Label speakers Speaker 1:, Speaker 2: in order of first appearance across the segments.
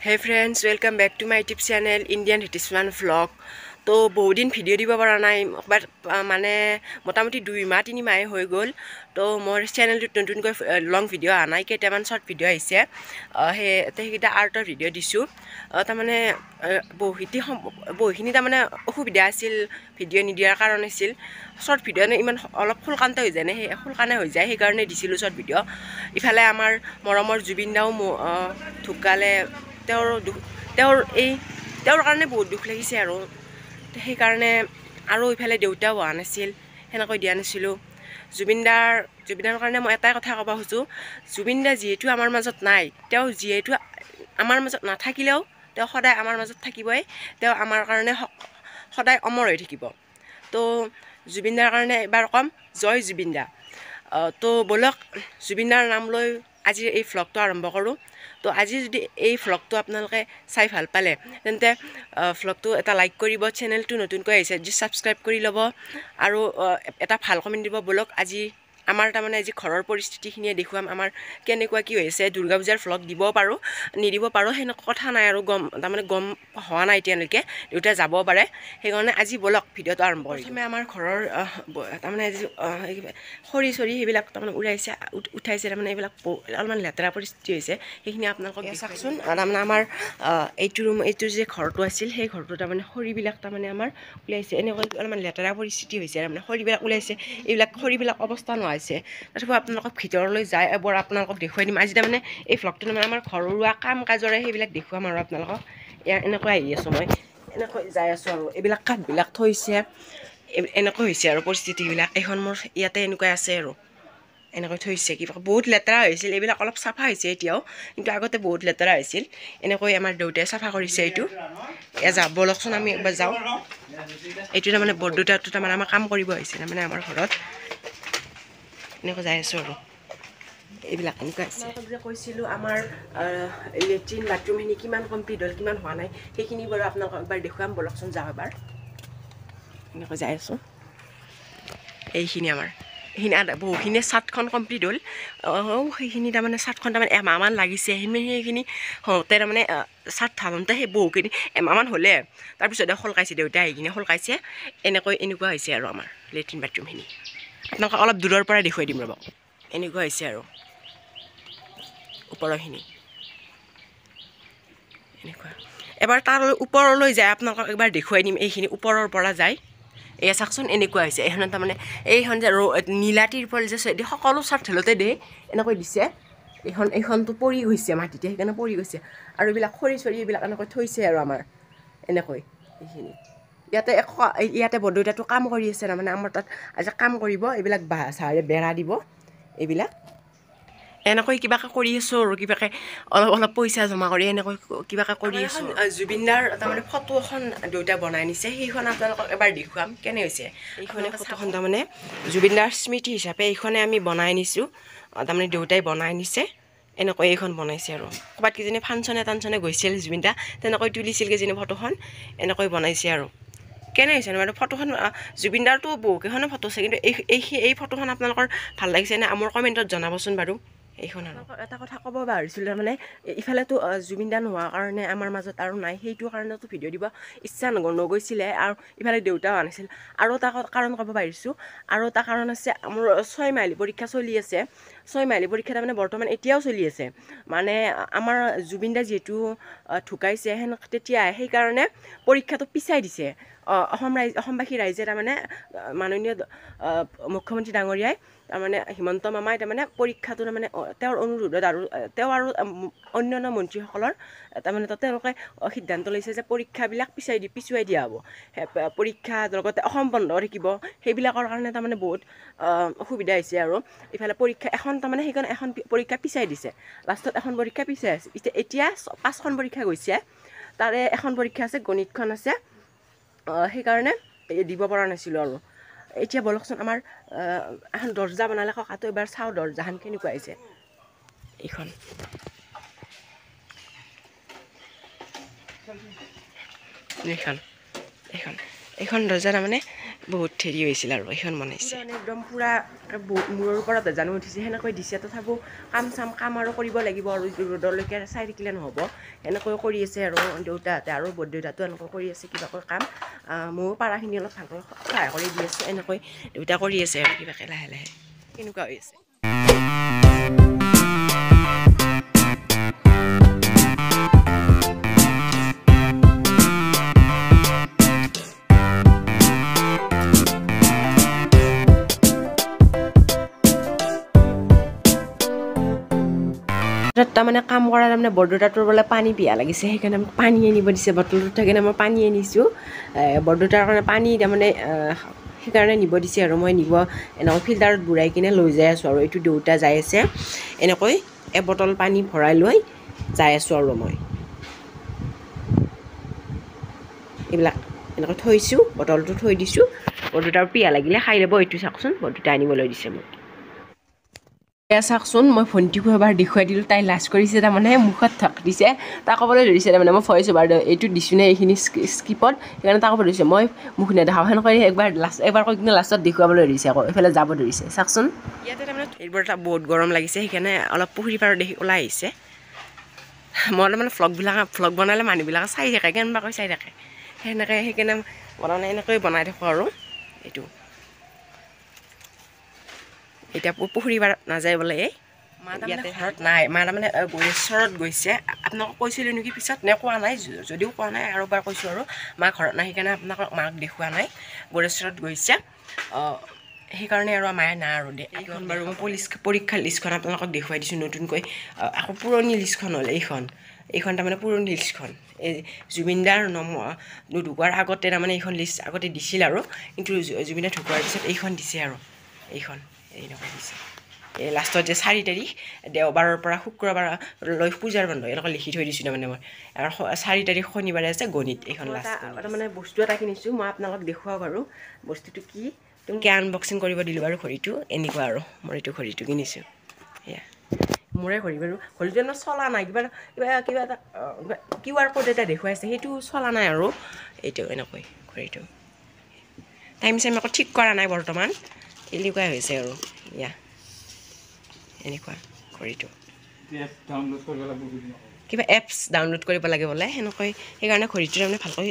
Speaker 1: Hey friends, welcome back to my YouTube channel Indian Hitman Vlog. তো বহুত দিন video দিব পৰা নাই বাট মানে মোটামুটি 2 মাহ 3 মাহ হৈ গ'ল তো মোৰ চেনেলটোত নতুনকৈ লং ভিডিও আহা নাই কেইটামান শৰ্ট ভিডিও আহিছে সেইকেইটা আৰ্টৰ ভিডিও দিছোঁ তাৰমানে বহুখিনি তাৰমানে অসুবিধা আছিল ভিডিও নিদিয়াৰ কাৰণ আছিল শৰ্ট ভিডিও ইমান অলপ ফুলকান্ত হৈ যায় সেই ফুলকানে হৈ যায় সেইকাৰণে দিছিলোঁ শৰ্ট ভিডিও ইফালে আমাৰ মৰমৰ জুবিন দাও ঢুকালে তেওঁৰ কাৰণে বহুত দুখ লাগিছে আৰু সেইকাৰণে আৰু ইফালে দেউতাও হোৱা নাছিল সেনেকৈ দিয়া নাছিলোঁ জুবিনদাৰ কাৰণে মই এটাই কথা ক'ব খোজোঁ জুবিনদা যিহেতু আমাৰ মাজত নাই তেওঁ যিহেতু আমাৰ মাজত নাথাকিলেও তেওঁ সদায় আমাৰ মাজত থাকিবই তেওঁ আমাৰ কাৰণে সদায় অমৰ হৈ থাকিব তো জুবিনদাৰ কাৰণে এবাৰ ক'ম জয় জুবিনদা তো বলক জুবিনদাৰ নাম লৈ আজিৰ এই ভ্লগটো আৰম্ভ কৰোঁ তো আজি যদি এই ভ্লগটো আপোনালোকে চাই ভাল পালে তেন্তে ভ্লগটো এটা লাইক কৰিব চেনেলটো নতুনকৈ আহিছে যদি ছাবস্ক্ৰাইব কৰি ল'ব আৰু এটা ভাল কমেণ্ট দিব বলক আজি আমাৰ তাৰমানে আজি ঘৰৰ পৰিস্থিতিখিনিয়ে দেখুৱাম আমাৰ কেনেকুৱা কি হৈছে দুৰ্গা পূজাৰ ভ্লগ দিব পাৰোঁ নিদিব পাৰোঁ সেনেকুৱা কথা নাই আৰু তাৰমানে গম হোৱা নাই এতিয়ালৈকে দেউতা যাব পাৰে সেইকাৰণে আজি বলক ভিডিঅ'টো আৰম্ভ কৰিম প্ৰথমে আমাৰ ঘৰৰ তাৰমানে আজি খৰি চৰি সেইবিলাক তাৰমানে উঠাইছে তাৰমানে এইবিলাক অলপমান লেতেৰা পৰিস্থিতি হৈছে সেইখিনি আপোনালোকক চাওকচোন তাৰমানে আমাৰ এইটো যে ঘৰটো আছিল সেই ঘৰটো তাৰমানে খৰিবিলাক তাৰমানে আমাৰ ওলাইছে এনেকৈ অলপমান লেতেৰা পৰিস্থিতি হৈছে তাৰমানে খৰিবিলাক ওলাইছে এইবিলাক খৰিবিলাক অৱস্থা নোহোৱা হৈছে তথাপিও আপোনালোকক ভিতৰলৈ যায় এবাৰ আপোনালোকক দেখুৱাই দিম আজি তাৰমানে এই ভ্লগটো তাৰমানে আমাৰ ঘৰুৱা কাম কাজৰে সেইবিলাক দেখুৱাম আৰু আপোনালোকক এনেকৈ আহি আছোঁ মই এনেকৈ যাই আছোঁ আৰু এইবিলাক কাঠবিলাক থৈছে এনেকৈ হৈছে আৰু পৰিস্থিতিবিলাক এইখন মোৰ ইয়াতে এনেকৈ আছে আৰু এনেকৈ থৈছে কিবা বহুত লেতেৰা হৈছিল এইবিলাক অলপ চাফা হৈছে এতিয়াও কিন্তু আগতে বহুত লেতেৰা হৈছিল এনেকৈ আমাৰ দেউতাই চাফা কৰিছে এইটো যাব বলকচোন আমি একবাৰ যাওঁ এইটো তাৰমানে বৰদেউতাটো তাৰমানে আমাৰ কাম কৰিব আহিছে তাৰমানে আমাৰ ঘৰত এনেকৈ যাই আছোঁ আৰু এইবিলাক এনেকুৱা আছে যে কৈছিলোঁ আমাৰ লেট্ৰিন বাথৰুমখিনি কিমান কমপ্লিট হ'ল কিমান হোৱা নাই সেইখিনি বাৰু আপোনালোকক একবাৰ দেখুৱাম বলকচোন যাওঁ এবাৰ এনেকৈ যাই আছোঁ এইখিনি আমাৰ এইখিনি বহুখিনিয়ে চাটখন কমপ্লিট হ'ল সেইখিনি তাৰমানে চাটখন তাৰমানে এমাহমান লাগিছে সেইখিনি হওঁতে তাৰমানে চাট ঢালোঁতে সেই বহুখিনি এমাহমান হ'লে তাৰপিছতে শলকাইছে দেউতাই আহি কিনে শলকাইছে এনেকুৱা হৈছে আৰু আমাৰ লেট্ৰিন বাথৰুমখিনি আপোনালোকক অলপ দূৰৰ পৰাই দেখুৱাই দিম ৰ'ব এনেকুৱা হৈছে আৰু ওপৰৰখিনি এনেকুৱা এবাৰ তাৰ ওপৰলৈ যায় আপোনালোকক এবাৰ দেখুৱাই দিম এইখিনি ওপৰৰ পৰা যায় এয়া চাওকচোন এনেকুৱা হৈছে এইখনত তাৰমানে এইখন যে নীলা তিৰপল যে সকলো চাট ঢালোতে দেই এনেকৈ দিছে এইখনটো পৰি গৈছে মাটিতে সেইকাৰণে পৰি গৈছে আৰু এইবিলাক খৰি চৰি এইবিলাক এনেকৈ থৈছে আৰু আমাৰ এনেকৈ এইখিনি ইয়াতে বৰদেউতাটো কাম কৰি আছে তাৰমানে আমাৰ তাত আজি কাম কৰিব এইবিলাক চাৰে বেৰা দিব এইবিলাক এনেকৈ কিবাকে কৰি আছোঁ আৰু কিবাকে অলপ পইচা জমা কৰি এনেকৈ কিবাকে কৰি আছোঁ জুবিনদাৰ তাৰমানে ফটো এখন দেউতাই বনাই নিছে সেইখন আপোনালোকক এবাৰ দেখুৱাম কেনে হৈছে এইখনে ফটোখন তাৰমানে জুবিনদাৰ স্মৃতি হিচাপে এইখনে আমি বনাই নিছোঁ তাৰমানে দেউতাই বনাই নিছে এনেকৈ এইখন বনাইছে আৰু ক'ৰবাত কিজানি ফাংচনে গৈছিল জুবিনদা তেনেকৈ তুলিছিল কিজানি ফটোখন এনেকৈ বনাইছে আৰু কেনে হৈছে মানে ফটোখন জুবিনদাৰতো বহুকেইখনে ফটো আছে কিন্তু এই ফটোখন আপোনালোকৰ ভাল লাগিছে নে মোৰ কমেণ্টত জনাবচোন বাৰু এইখন আৰু এটা কথা ক'ব পাৰিছিলোঁ তাৰমানে ইফালেতো জুবিনদা নোহোৱাৰ কাৰণে আমাৰ মাজত আৰু নাই সেইটো কাৰণেতো ভিডিঅ' দিব ইচ্ছা নগৈছিলে আৰু ইফালে দেউতাও আনিছিল আৰু এটা কাৰণ ক'ব পাৰিছোঁ আৰু এটা কাৰণ আছে মোৰ 6 মাহিলী পৰীক্ষা চলি আছে 6 মাহিলী পৰীক্ষা তাৰমানে বৰ্তমান এতিয়াও চলি আছে মানে আমাৰ জুবিনদা যিহেতু ঢুকাইছে তেতিয়া সেইকাৰণে পৰীক্ষাটো পিছাই দিছে অসমবাসী ৰাইজে তাৰমানে মাননীয় মুখ্যমন্ত্ৰী ডাঙৰীয়াই তাৰমানে হিমন্ত মামাই তাৰমানে পৰীক্ষাটো তাৰমানে তেওঁৰ অনুৰোধত আৰু তেওঁ আৰু অন্যান্য মন্ত্ৰীসকলৰ তাৰমানে তেওঁলোকে সিদ্ধান্ত লৈছে যে পৰীক্ষাবিলাক পিছুৱাই দিয়া হ'ব পৰীক্ষা লগতে অসম বন্ধ থাকিব সেইবিলাকৰ কাৰণে তাৰমানে বহুত অসুবিধা হৈছে আৰু ইফালে পৰীক্ষা এখন তাৰমানে সেইখন এখন পৰীক্ষা পিছাই দিছে লাষ্টত এখন পৰীক্ষা পিছাই আছে এতিয়া 5খন পৰীক্ষা গৈছে তাৰে এখন পৰীক্ষা আছে গণিতখন আছে সেইকাৰণে দিব পৰা নাছিলোঁ আৰু এতিয়া বলকচোন আমাৰ এখন দৰ্জা বনালে ককাটো এবাৰ চাওঁ দৰ্জাখন কেনেকুৱা হৈছে এইখন দৰ্জা তাৰমানে বহুত হেৰি হৈছিল আৰু এইখন বনাইছে একদম পূৰা মূৰৰ ওপৰত জানো উঠিছে সেনেকৈ দিছে তথাপিও কাম আৰু কৰিব লাগিব আৰু ৰ'দলৈকে চাই থাকিলে নহ'ব এনেকৈ কৰি আছে আৰু দেউতাহঁতে আৰু বৰদেউতাটো এনেকৈ কৰি আছে কিবাকৈ কাম ময়ো পাৰাখিনি অলপ ভালকৈ সহায় কৰি দি আছোঁ এনেকৈ দেউতা কৰি আছে আৰু কিবাকৈ লাহে লাহে কেনেকুৱা হৈ আছে তাৰমানে কাম কৰা তাৰমানে বৰদেউতাটোৰ বোলে পানী পিয়াহ লাগিছে সেইকাৰণে পানী আনিব দিছে বটলটোত সেইকাৰণে মই পানী আনিছোঁ বৰদেউতাৰ কাৰণে পানী তাৰমানে সেইকাৰণে নিব দিছে আৰু মই নিব এনেকৈ ফিল্টাৰত বুৰাই কিনে লৈ যাই আছোঁ আৰু এইটো দেউতা যাই আছে এনেকৈ এবটল পানী ভৰাই লৈ যাই আছোঁ আৰু মই এইবিলাক এনেকৈ থৈছোঁ বটলটো থৈ দিছোঁ বৰদেউতাৰ পিয়াহ লাগিলে খাই ল'ব এইটো চাওকচোন বৰদেউতাই আনিবলৈ দিছে মোক চাওকচোন মই ভণ্টিকো এবাৰ দেখুৱাই দিলোঁ তাই লাজ কৰিছে তাৰমানে মুখত ঢাক দিছে তাক ক'বলৈ ধৰিছে তাৰমানে মই ভয় এবাৰ এইটো দিছোঁ নে এইখিনি স্কিপত সেইকাৰণে তাক ক'ব ধৰিছে মই মুখ নেদেখাওঁ সেনেকৈ এবাৰ কৈ কিনে লাষ্টত দেখুৱাবলৈ ধৰিছে আকৌ এইফালে যাব ধৰিছে চাওকচোন ইয়াতে তাৰমানে এইবোৰ এটা বহুত গৰম লাগিছে সেইকাৰণে অলপ পুখুৰী পাৰত দেখি ওলাই আহিছে মই তাৰমানে ভ্লগ বনালে মানুহবিলাকে চাই থাকে কেনেবাকৈ চাই থাকে সেনেকৈ সেইকাৰণে বনালে এনেকৈ বনাই থাকোঁ আৰু এইটো এতিয়া পুখুৰী পাৰত নাযায় বোলে এই মা তাৰমানে ঘৰত নাই মা তাৰমানে গোৰেশ্বৰত গৈছে আপোনালোকক কৈছিলোঁ নেকি পিছত নে কোৱা নাই যদিও কোৱা নাই আৰু এবাৰ কৈছোঁ আৰু মা ঘৰত নাই সেইকাৰণে আপোনালোকক মাক দেখুওৱা নাই গোৰেশ্বৰত গৈছে সেইকাৰণে আৰু মায়ে নাই আৰু এইখন বাৰু মই পৰীক্ষাৰ লিষ্টখন আপোনালোকক দেখুৱাই দিছোঁ নতুনকৈ আকৌ পুৰণি লিষ্টখন হ'ল এইখন তাৰমানে পুৰণি লিষ্টখন এই জুবিনদাৰ ঢুকোৱাৰ আগতে তাৰমানে এইখন লিষ্ট আগতে দিছিল আৰু কিন্তু জুবিনদাৰ ঢুকোৱাৰ পিছত এইখন দিছে আৰু এইখন এনেকুৱা দিছে এই লাষ্টত যে 4 তাৰিখ দেওবাৰৰ পৰা শুক্ৰবাৰলৈ পূজাৰ বন্ধ এনেকৈ লিখি থৈ দিছোঁ তাৰমানে মই আৰু 4 তাৰিখ শনিবাৰে আছে গণিত এইখন লাষ্ট তাৰমানে বস্তু এটা কিনিছোঁ মই আপোনালোকক দেখুৱাওঁ বাৰু বস্তুটো কি তুমি আনবক্সিং কৰিব দিলোঁ বাৰু ঘড়ীটো এনেকুৱা আৰু মই এইটো ঘড়ীটো কিনিছোঁ সেয়া মোৰে ঘড়ী বাৰু ঘড়ীটো এনেও চলা নাই কিবা এটা QR কোড এটা দেখুৱাইছে সেইটো চলা নাই আৰু এইটো এনেকৈ ঘড়ীটো টাইম চাইম আকৌ ঠিক কৰা নাই বৰ্তমান এনেকুৱাই হৈছে আৰু ইয়া এনেকুৱা ঘড়ীটো কিবা এপছ ডাউনলোড কৰিব লাগে বোলে সেনেকৈ সেইকাৰণে ঘড়ীটো তাৰমানে ভালকৈ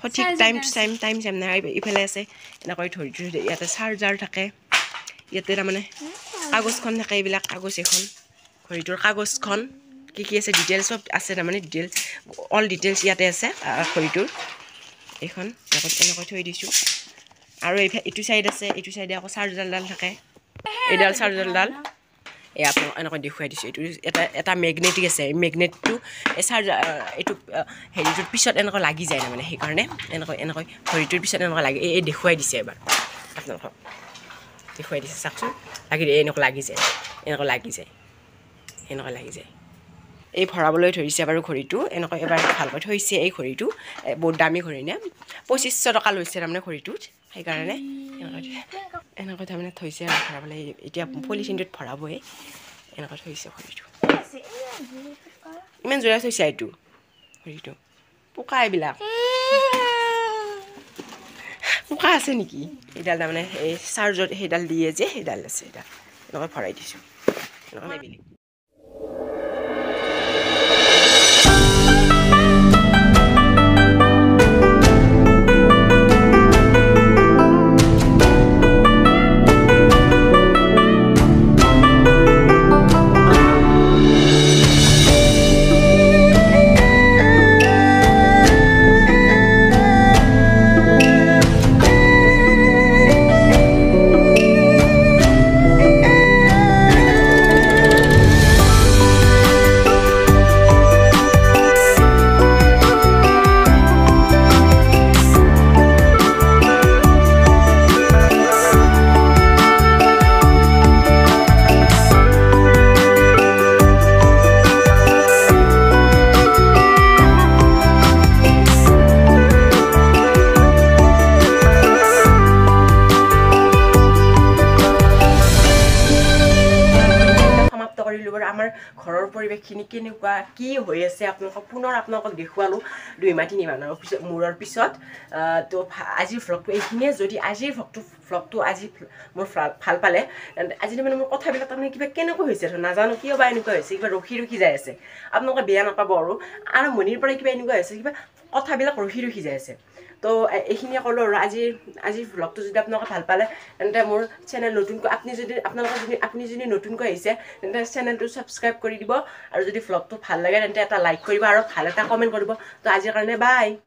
Speaker 1: সঠিক টাইম নাই ইফালে আছে এনেকৈ ঘড়ীটো ইয়াতে চাৰ্জাৰ থাকে ইয়াতে তাৰমানে কাগজখন থাকে এইবিলাক কাগজ এখন ঘড়ীটোৰ কাগজখন কি আছে ডিটেইলছ চব আছে তাৰমানে অল ডিটেইলছ ইয়াতে আছে ঘড়ীটোৰ এইখন এনেকৈ থৈ দিছোঁ আৰু এইটো চাইড আছে এইটো চাইডে আকৌ চাৰ্জাৰডাল থাকে এইডাল চাৰ্জাৰডাল এই আপোনাক এনেকৈ দেখুৱাই দিছোঁ এইটো এটা মেগনেটিক আছে এই মেগনেটটো এই চাৰ্জাৰ এইটো হেৰিটোৰ পিছত এনেকৈ লাগি যায় তাৰমানে সেইকাৰণে এনেকৈ ঘড়ীটোৰ পিছত এনেকৈ লাগি এই দেখুৱাই দিছে এবাৰ আপোনালোকক দেখুৱাই দিছে চাওকচোন এনেকৈ লাগি যায় এনেকৈ লাগি যায় এই ভৰাবলৈ ধৰিছে বাৰু ঘড়ীটো এনেকৈ এবাৰ ভালকৈ থৈছে এই ঘড়ীটো বহুত দামী ঘড়ী নে 2500 টকা লৈছে তাৰমানে ঘড়ীটোত সেইকাৰণে এনেকৈ তাৰমানে থৈছে আৰু ভৰাবলৈ এতিয়া পলিথিনটোত ভৰাবই এনেকৈ থৈছে ঘড়ীটো ইমান জোৰা থৈছে এইটো ঘড়ীটো পোকা এইবিলাক পোকা আছে নেকি এইডাল তাৰমানে এই চাৰ্জত সেইডাল দিয়ে যে সেইডাল আছে এইডাল এনেকৈ ভৰাই দিছোঁ এনেকৈ পৰিৱেশখিনি কেনেকুৱা কি হৈ আছে আপোনালোকক পুনৰ আপোনালোকক দেখুৱালোঁ 2 মাহ 3 মাহৰ মূৰৰ পিছত তো আজিৰ ভ্লগটো এইখিনিয়ে যদি আজিৰ ভ্লগটো আজি মোৰ ভাল পালে আজি মানে মোৰ কথাবিলাক তাৰমানে কিবা কেনেকুৱা হৈছে নাজানো কিয় বা এনেকুৱা হৈছে কিবা ৰখি যাই আছে আপোনালোকে বেয়া নাপাব আৰু আৰম্ভণিৰ পৰাই কিবা এনেকুৱা হৈছে কিবা কথাবিলাক ৰখি যাই আছে তো এইখিনিয়ে ক'লোঁ আৰু আজিৰ ভ্লগটো যদি আপোনালোকে ভাল পালে তেন্তে মোৰ চেনেল নতুনকৈ আপুনি যদি নতুনকৈ আহিছে তেন্তে চেনেলটো ছাবস্ক্ৰাইব কৰি দিব আৰু যদি ভ্লগটো ভাল লাগে তেন্তে এটা লাইক কৰিব আৰু ভাল এটা কমেণ্ট কৰিব তো আজিৰ কাৰণে বাই।